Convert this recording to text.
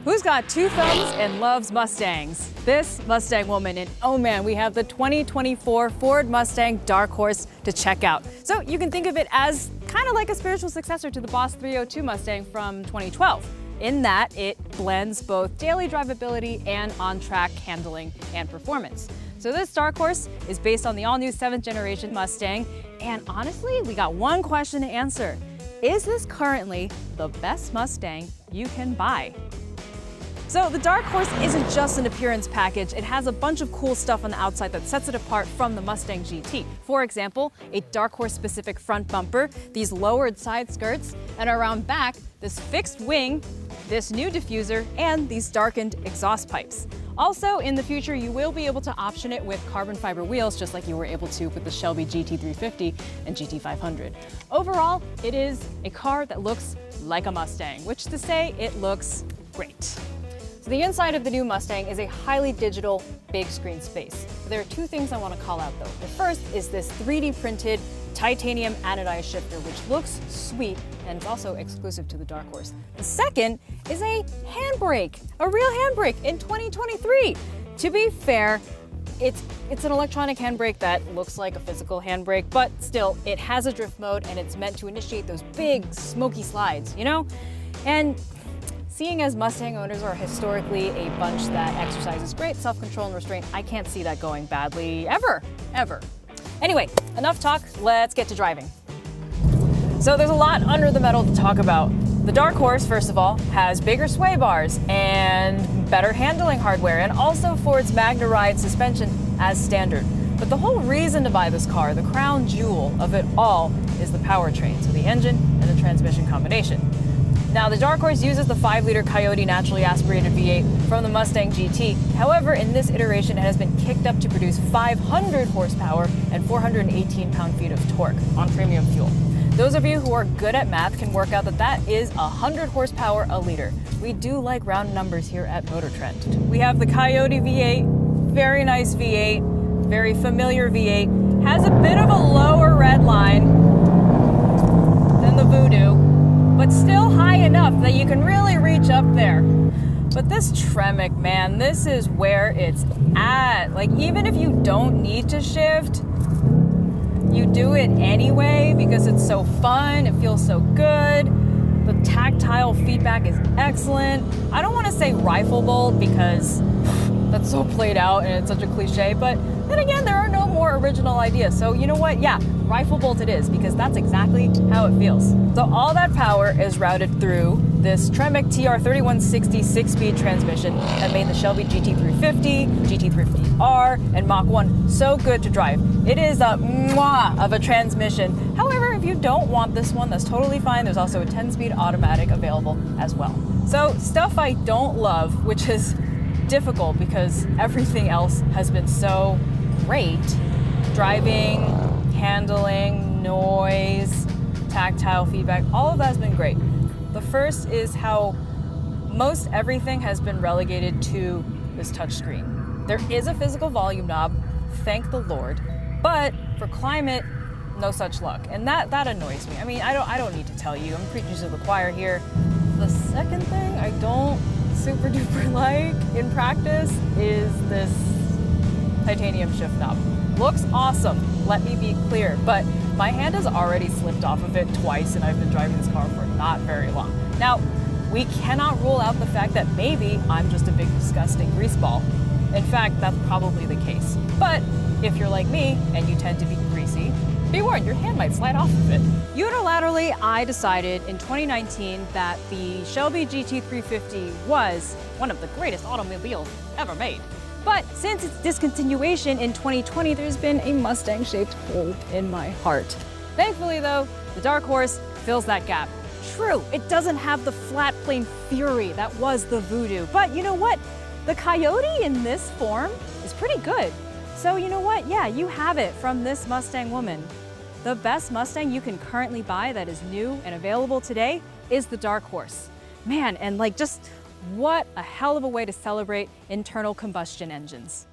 Who's got two thumbs and loves Mustangs? This Mustang woman, and oh man, we have the 2024 Ford Mustang Dark Horse to check out. So you can think of it as kind of like a spiritual successor to the Boss 302 Mustang from 2012, in that it blends both daily drivability and on-track handling and performance. So this Dark Horse is based on the all-new 7th generation Mustang, and honestly, we got one question to answer. Is this currently the best Mustang you can buy? So the Dark Horse isn't just an appearance package, it has a bunch of cool stuff on the outside that sets it apart from the Mustang GT. For example, a Dark Horse specific front bumper, these lowered side skirts, and around back, this fixed wing, this new diffuser, and these darkened exhaust pipes. Also, in the future, you will be able to option it with carbon fiber wheels, just like you were able to with the Shelby GT350 and GT500. Overall, it is a car that looks like a Mustang, which to say it looks great. So the inside of the new Mustang is a highly digital, big screen space. There are two things I want to call out though. The first is this 3D printed titanium anodized shifter, which looks sweet and is also exclusive to the Dark Horse. The second is a handbrake, a real handbrake in 2023. To be fair, it's an electronic handbrake that looks like a physical handbrake, but still, it has a drift mode and it's meant to initiate those big smoky slides, you know? And seeing as Mustang owners are historically a bunch that exercises great self-control and restraint, I can't see that going badly ever. Anyway, enough talk, let's get to driving. So there's a lot under the metal to talk about. The Dark Horse, first of all, has bigger sway bars and better handling hardware, and also Ford's Magna Ride suspension as standard. But the whole reason to buy this car, the crown jewel of it all, is the powertrain, so the engine and the transmission combination. Now, the Dark Horse uses the 5-liter Coyote naturally aspirated V8 from the Mustang GT. However, in this iteration, it has been kicked up to produce 500 horsepower and 418 pound-feet of torque on premium fuel. Those of you who are good at math can work out that that is 100 horsepower a liter. We do like round numbers here at Motor Trend. We have the Coyote V8, very nice V8, very familiar V8, has a bit of a lower red line than the Voodoo, but still high enough that you can really reach up there. But this Tremec, man, this is where it's at. Like, even if you don't need to shift, you do it anyway because it's so fun, it feels so good. The tactile feedback is excellent. I don't want to say rifle bolt because that's so played out and it's such a cliche, but then again, there are no more original ideas. So you know what? Yeah, rifle bolt it is, because that's exactly how it feels. So all that power is routed through this Tremec TR3160 6-speed transmission that made the Shelby GT350, GT350R, and Mach 1 so good to drive. It is a mwah of a transmission. However, if you don't want this one, that's totally fine. There's also a 10-speed automatic available as well. So stuff I don't love, which is difficult because everything else has been so great. Driving, handling, noise, tactile feedback, all of that has been great. The first is how most everything has been relegated to this touchscreen. There is a physical volume knob, thank the Lord, but for climate, no such luck. And that annoys me. I mean, I don't need to tell you, I'm preaching to the choir here. The second thing I don't super duper like in practice is this titanium shift knob. Looks awesome, let me be clear, but my hand has already slipped off of it twice and I've been driving this car for not very long. Now, we cannot rule out the fact that maybe I'm just a big disgusting greaseball. In fact, that's probably the case. But if you're like me and you tend to be greasy, be warned, your hand might slide off of it. Unilaterally, I decided in 2019 that the Shelby GT350 was one of the greatest automobiles ever made. But since its discontinuation in 2020, there's been a Mustang-shaped hole in my heart. Thankfully though, the Dark Horse fills that gap. True, it doesn't have the flat plane fury that was the Voodoo, but you know what? The Coyote in this form is pretty good. So you know what? Yeah, you have it from this Mustang woman. The best Mustang you can currently buy that is new and available today is the Dark Horse. Man, and like just what a hell of a way to celebrate internal combustion engines.